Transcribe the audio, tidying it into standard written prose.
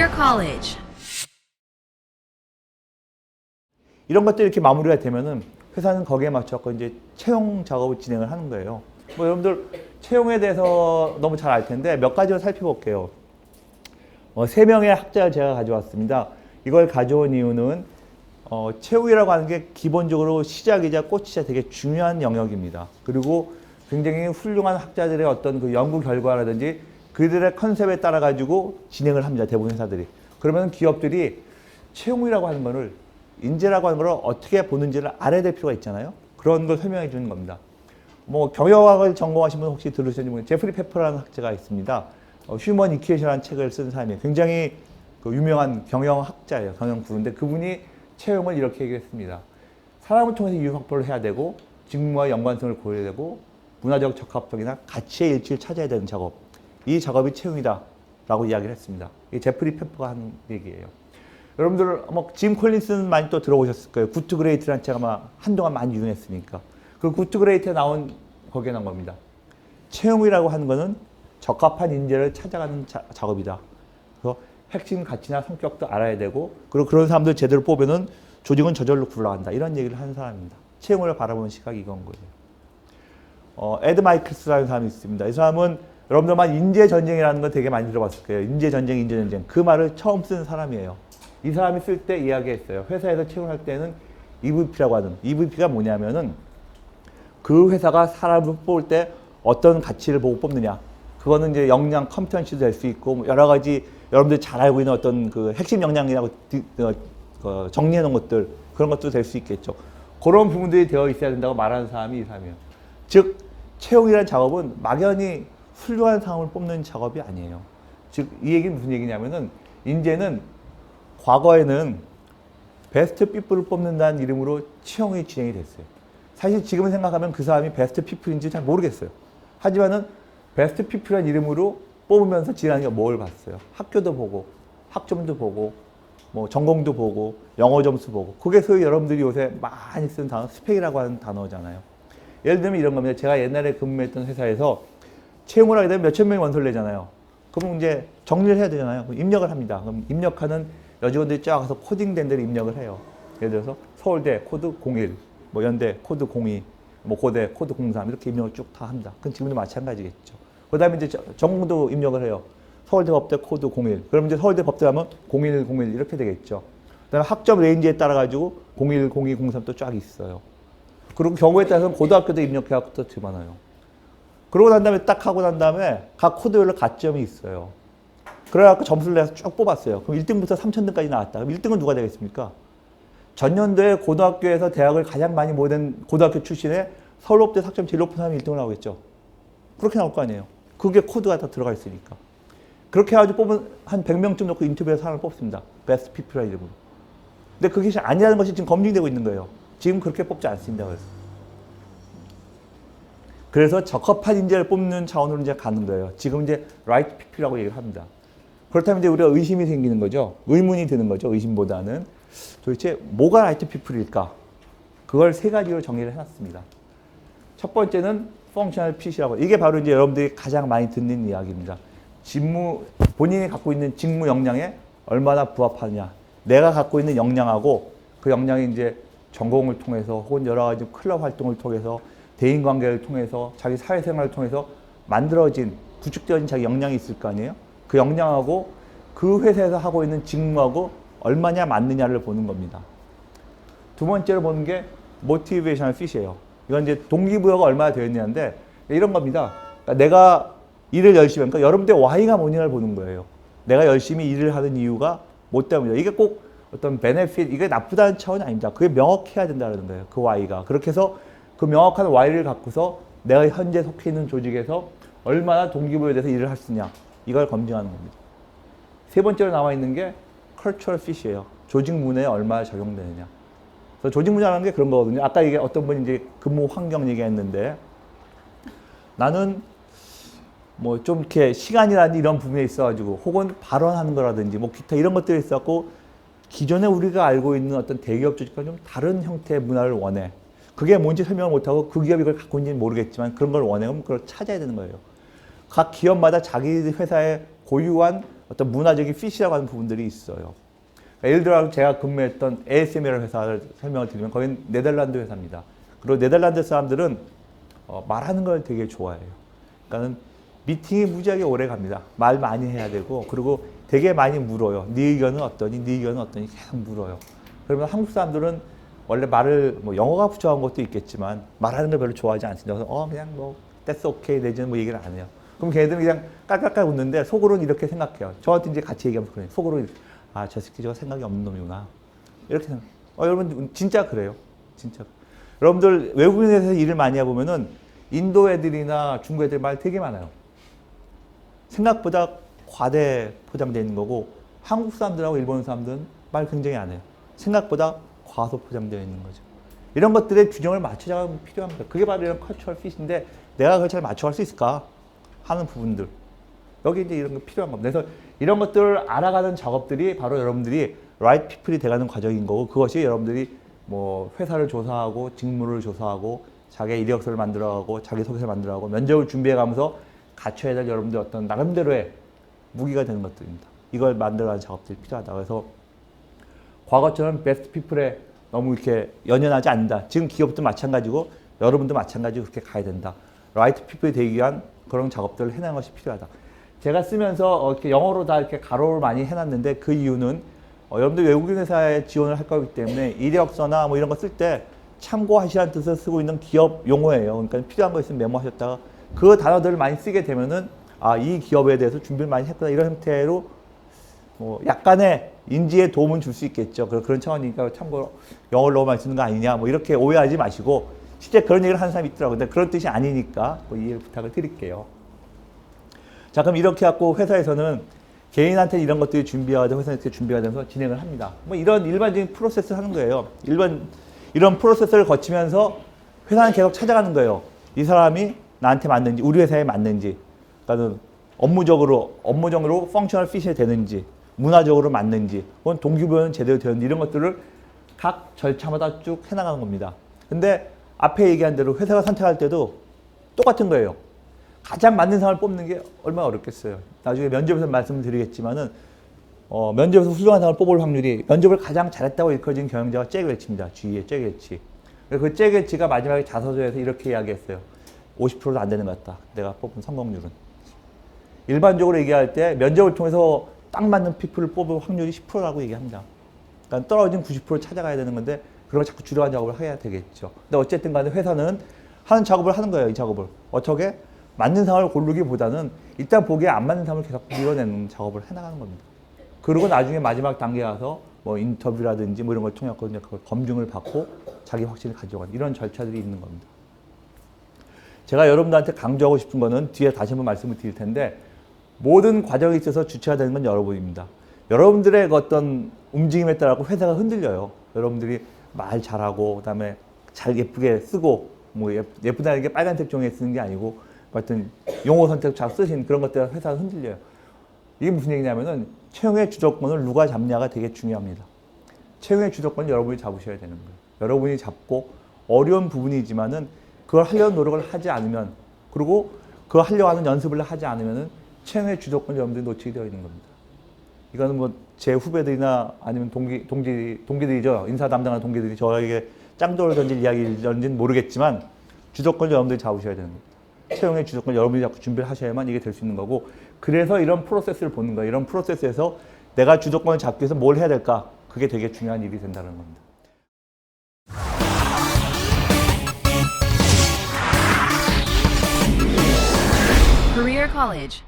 Career College. 이런 것들이 이렇게 마무리가 되면은 회사는 거기에 맞춰서 이제 채용 작업을 진행을 하는 거예요. 뭐 여러분들 채용에 대해서 너무 잘 알 텐데 몇 가지를 살펴볼게요. 3명의 학자를 제가 가져왔습니다. 이걸 가져온 이유는 채용이라고 하는 게 기본적으로 시작이자 꽃이자 되게 중요한 영역입니다. 그리고 굉장히 훌륭한 학자들의 어떤 그 연구 결과라든지 그들의 컨셉에 따라 가지고 진행을 합니다. 대부분 회사들이. 그러면 기업들이 채용이라고 하는 거를 인재라고 하는 걸 어떻게 보는지를 알아야 될 필요가 있잖아요. 그런 걸 설명해 주는 겁니다. 뭐 경영학을 전공하신 분 혹시 들으셨는지 모르겠는데 제프리 페퍼라는 학자가 있습니다. 휴먼 이큐에이션이라는 책을 쓴 사람이에요. 굉장히 그 유명한 경영학자예요. 경영구루인데 그분이 채용을 이렇게 얘기했습니다. 사람을 통해서 이유 확보를 해야 되고 직무와 연관성을 고려해야 되고 문화적 적합성이나 가치의 일치를 찾아야 되는 작업. 이 작업이 채용이다 라고 이야기를 했습니다. 이게 제프리 페퍼가 하는 얘기예요. 여러분들 짐 콜린스는 많이 또 들어보셨을 거예요. 굿 그레이트라는 책 아마 한동안 많이 유행했으니까. 그 굿 그레이트에 나온 거기에 나온 겁니다. 채용이라고 하는 거는 적합한 인재를 찾아가는 작업이다. 그래서 핵심 가치나 성격도 알아야 되고 그리고 그런 사람들 제대로 뽑으면 조직은 저절로 굴러간다. 이런 얘기를 하는 사람입니다. 채용을 바라보는 시각이 이건 거예요. 에드 마이클스라는 사람이 있습니다. 이 사람은 여러분들만 인재전쟁이라는 거 되게 많이 들어봤을 거예요. 인재전쟁, 인재전쟁. 그 말을 처음 쓴 사람이에요. 이 사람이 쓸 때 이야기했어요. 회사에서 채용할 때는 EVP라고 하는, EVP가 뭐냐면은 그 회사가 사람을 뽑을 때 어떤 가치를 보고 뽑느냐. 그거는 이제 역량, 컴피턴시도 될 수 있고 여러 가지 여러분들이 잘 알고 있는 어떤 그 핵심 역량이라고 정리해 놓은 것들 그런 것도 될 수 있겠죠. 그런 부분들이 되어 있어야 된다고 말하는 사람이 이 사람이에요. 즉 채용이라는 작업은 막연히 훌륭한 사람을 뽑는 작업이 아니에요. 즉 이 얘기는 무슨 얘기냐면은 인재는 과거에는 베스트 피플을 뽑는다는 이름으로 채용이 진행이 됐어요. 사실 지금 생각하면 그 사람이 베스트 피플인지 잘 모르겠어요. 하지만은 베스트 피플이라는 이름으로 뽑으면서 진행하는 게 뭘 봤어요? 학교도 보고, 학점도 보고, 뭐 전공도 보고, 영어 점수 보고. 그게 소위 여러분들이 요새 많이 쓰는 단어, 스펙이라고 하는 단어잖아요. 예를 들면 이런 겁니다. 제가 옛날에 근무했던 회사에서 채용을 하게 되면 몇천 명이 원서를 내잖아요. 그럼 이제 정리를 해야 되잖아요. 그럼 입력을 합니다. 그럼 입력하는 여직원들이 쫙 가서 코딩된 데를 입력을 해요. 예를 들어서 서울대 코드 01, 뭐 연대 코드 02, 뭐 고대 코드 03 이렇게 입력을 쭉 다 합니다. 그건 지금도 마찬가지겠죠. 그 다음에 이제 전공도 입력을 해요. 서울대 법대 코드 01. 그럼 이제 서울대 법대 하면 01, 01 이렇게 되겠죠. 그 다음에 학점 레인지에 따라 가지고 01, 02, 03 또 쫙 있어요. 그리고 경우에 따라서는 고등학교도 입력해갖고 또 집어넣어요. 그러고 난 다음에 딱 하고 난 다음에 각 코드별로 가점이 있어요. 그래갖고 점수를 내서 쭉 뽑았어요. 그럼 1등부터 3000등까지 나왔다. 그럼 1등은 누가 되겠습니까? 전년도에 고등학교에서 대학을 가장 많이 모든 고등학교 출신의 서울업대 학점 제일 높은 사람이 1등을 나오겠죠. 그렇게 나올 거 아니에요. 그게 코드가 다 들어가 있으니까. 그렇게 해가지고 뽑은 한 100명쯤 놓고 인터뷰에서 사람을 뽑습니다. 베스트 피플이라는 이름으로. 근데 그게 아니라는 것이 지금 검증되고 있는 거예요. 지금 그렇게 뽑지 않습니다. 그래서 적합한 인재를 뽑는 차원으로 이제 가는 거예요. 지금 이제 right people이라고 얘기를 합니다. 그렇다면 이제 우리가 의심이 생기는 거죠. 의문이 드는 거죠. 의심보다는 도대체 뭐가 right people일까? 그걸 3가지로 정리를 해놨습니다. 첫 번째는 functional fit이라고. 이게 바로 이제 여러분들이 가장 많이 듣는 이야기입니다. 본인이 갖고 있는 직무 역량에 얼마나 부합하느냐. 내가 갖고 있는 역량하고 그 역량이 이제 전공을 통해서 혹은 여러 가지 클럽 활동을 통해서 대인관계를 통해서 자기 사회생활을 통해서 만들어진 구축되어진 자기 역량이 있을 거 아니에요. 그 역량하고 그 회사에서 하고 있는 직무하고 얼마냐 맞느냐를 보는 겁니다. 두 번째로 보는 게 motivational fit이에요. 이건 이제 동기부여가 얼마나 되어 있냐인데 이런 겁니다. 그러니까 내가 일을 열심히 하니까 여러분들의 Y가 뭐냐를 보는 거예요. 내가 열심히 일을 하는 이유가 뭐 때문이냐. 이게 꼭 어떤 베네핏, 이게 나쁘다는 차원이 아닙니다. 그게 명확해야 된다는 거예요. 그 Y가. 그렇게 해서 그 명확한 Y를 갖고서 내가 현재 속해 있는 조직에서 얼마나 동기부여에 대해서 일을 할 수 있냐. 이걸 검증하는 겁니다. 세 번째로 나와 있는 게 cultural fit이에요. 조직 문화에 얼마나 적용되느냐. 그래서 조직 문화라는 게 그런 거거든요. 아까 이게 어떤 분이 이제 근무 환경 얘기했는데 나는 뭐 좀 이렇게 시간이라든지 이런 부분에 있어가지고 혹은 발언하는 거라든지 뭐 기타 이런 것들이 있었고 기존에 우리가 알고 있는 어떤 대기업 조직과 좀 다른 형태의 문화를 원해. 그게 뭔지 설명을 못하고 그 기업이 그걸 갖고 있는지는 모르겠지만 그런 걸 원해. 그럼 그걸 찾아야 되는 거예요. 각 기업마다 자기 회사의 고유한 어떤 문화적인 핏이라고 하는 부분들이 있어요. 그러니까 예를 들어 제가 근무했던 ASML이라는 회사를 설명을 드리면 거긴 네덜란드 회사입니다. 그리고 네덜란드 사람들은 말하는 걸 되게 좋아해요. 그러니까는 미팅이 무지하게 오래 갑니다. 말 많이 해야 되고, 그리고 되게 많이 물어요. 네 의견은 어떠니? 네 의견은 어떠니? 계속 물어요. 그러면 한국 사람들은 원래 말을 뭐 영어가 부족한 것도 있겠지만 말하는 걸 별로 좋아하지 않습니다. 그래서 그냥 뭐 that's okay 내지는 뭐 얘기를 안 해요. 그럼 걔네들은 그냥 깔깔깔 웃는데 속으로는 이렇게 생각해요. 저한테 이제 같이 얘기하면서 그래요. 속으로 저 새끼 저거 생각이 없는 놈이구나. 이렇게 생각. 여러분 진짜 그래요. 진짜. 여러분들 외국인에서 일을 많이 해보면은 인도 애들이나 중국 애들 말 되게 많아요. 생각보다 과대 포장되어 있는 거고, 한국 사람들하고 일본 사람들은 말 굉장히 안 해요. 생각보다 과소 포장되어 있는 거죠. 이런 것들의 균형을 맞추자가 필요합니다. 그게 바로 이런 컬처럴 핏인데 내가 그걸 잘 맞춰갈 수 있을까 하는 부분들. 여기 이제 이런 거 필요한 겁니다. 그래서 이런 것들을 알아가는 작업들이 바로 여러분들이 right people이 돼가는 과정인 거고, 그것이 여러분들이 뭐 회사를 조사하고 직무를 조사하고 자기 이력서를 만들어가고 자기 소개서를 만들어가고 면접을 준비해가면서 갖춰야 될 여러분들 어떤 나름대로의 무기가 되는 것들입니다. 이걸 만들어가는 작업들이 필요하다. 그래서 과거처럼 베스트 피플에 너무 이렇게 연연하지 않는다. 지금 기업도 마찬가지고 여러분도 마찬가지로 그렇게 가야 된다. 라이트 피플이 되기 위한 그런 작업들을 해내는 것이 필요하다. 제가 쓰면서 이렇게 영어로 다 이렇게 가로를 많이 해놨는데 그 이유는 여러분들 외국인 회사에 지원을 할 거기 때문에 이력서나 뭐 이런 거 쓸 때 참고하시라는 뜻을 쓰고 있는 기업 용어예요. 그러니까 필요한 거 있으면 메모하셨다가 그 단어들을 많이 쓰게 되면은 이 기업에 대해서 준비를 많이 했구나 이런 형태로 뭐 약간의 인지에 도움은 줄 수 있겠죠. 그런 차원이니까 참고로 영어를 너무 많이 쓰는 거 아니냐 뭐 이렇게 오해하지 마시고 실제 그런 얘기를 하는 사람이 있더라고요. 근데 그런 뜻이 아니니까 뭐 이해를 부탁을 드릴게요. 자, 그럼 이렇게 갖고 회사에서는 개인한테 이런 것들이 준비가 되고 회사에 준비가 돼서 진행을 합니다. 뭐 이런 일반적인 프로세스를 하는 거예요. 이런 프로세스를 거치면서 회사는 계속 찾아가는 거예요. 이 사람이 나한테 맞는지, 우리 회사에 맞는지, 그러니까 업무적으로 펑셔널 핏이 되는지, 문화적으로 맞는지, 혹은 동기부여는 제대로 되는지 이런 것들을 각 절차마다 쭉 해나가는 겁니다. 근데 앞에 얘기한 대로 회사가 선택할 때도 똑같은 거예요. 가장 맞는 사람을 뽑는 게 얼마나 어렵겠어요. 나중에 면접에서 말씀을 드리겠지만은 면접에서 훌륭한 사람을 뽑을 확률이 면접을 가장 잘했다고 일컬어진 경영자가 잭웰치입니다. 주위에 잭웰치. 그 잭웰치가 마지막에 자서전에서 이렇게 이야기했어요. 50%도 안 되는 것 같다. 내가 뽑은 성공률은. 일반적으로 얘기할 때 면접을 통해서 딱 맞는 피플을 뽑을 확률이 10%라고 얘기합니다. 그러니까 떨어진 90%를 찾아가야 되는 건데 그런 걸 자꾸 줄여가는 작업을 해야 되겠죠. 근데 어쨌든 간에 회사는 하는 작업을 하는 거예요. 이 작업을. 어떻게? 맞는 사람을 고르기보다는 일단 보기에 안 맞는 사람을 계속 밀어내는 작업을 해나가는 겁니다. 그리고 나중에 마지막 단계에 가서 뭐 인터뷰라든지 뭐 이런 걸 통해 그걸 검증을 받고 자기 확신을 가져가는 이런 절차들이 있는 겁니다. 제가 여러분들한테 강조하고 싶은 거는 뒤에 다시 한번 말씀을 드릴 텐데 모든 과정에 있어서 주체가 되는 건 여러분입니다. 여러분들의 그 어떤 움직임에 따라 회사가 흔들려요. 여러분들이 말 잘하고 그다음에 잘 예쁘게 쓰고 뭐 예쁘다는 게 빨간색 종이에 쓰는 게 아니고 하여튼 용어 선택 잘 쓰신 그런 것들 회사가 흔들려요. 이게 무슨 얘기냐면은 채용의 주도권을 누가 잡냐가 되게 중요합니다. 채용의 주도권은 여러분이 잡으셔야 되는 거예요. 여러분이 잡고 어려운 부분이지만은 그걸 하려는 노력을 하지 않으면 그리고 그걸 하려고 하는 연습을 하지 않으면은 채용의 주도권 여러분들이 놓치게 되어 있는 겁니다. 이거는 뭐 제 후배들이나 아니면 동기들이죠. 인사 담당하는 동기들이 저에게 짱돌을 던질 이야기인지는 모르겠지만 주도권 여러분들이 잡으셔야 되는 겁니다. 채용의 주도권 여러분이 자꾸 준비를 하셔야만 이게 될 수 있는 거고 그래서 이런 프로세스를 보는 거예요. 이런 프로세스에서 내가 주도권을 잡기 위해서 뭘 해야 될까? 그게 되게 중요한 일이 된다는 겁니다. Career College.